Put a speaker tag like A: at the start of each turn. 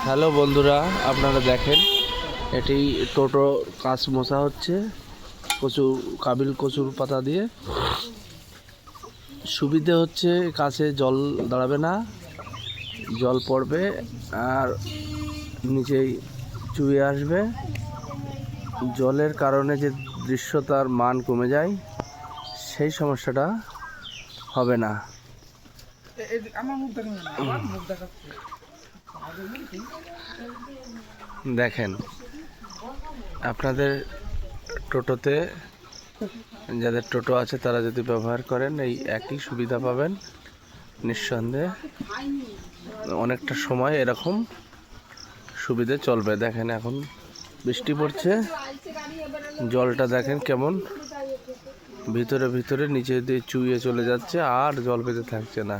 A: Hello বন্ধুরা, আপনারা দেখেন এটি টোটো কাঁচ মোছা হচ্ছে কচুর পাতা দিয়ে। সুবিধে হচ্ছে কাছে জল দাঁড়াবে না, জল পড়বে আর নিচেই চুইয়ে আসবে। জলের কারণে যে দৃশ্যতার মান কমে যায় সেই সমস্যাটা হবে না। দেখেন আপনাদের টোটোতে যাদের টোটো আছে তারা যদি ব্যবহার করেন এই একই সুবিধা পাবেন নিঃসন্দেহে। অনেকটা সময় এরকম সুবিধে চলবে। দেখেন এখন বৃষ্টি পড়ছে, জলটা দেখেন কেমন ভিতরে ভিতরে নিচে দিয়ে চুইয়ে চলে যাচ্ছে, আর জল পেতে থাকছে না।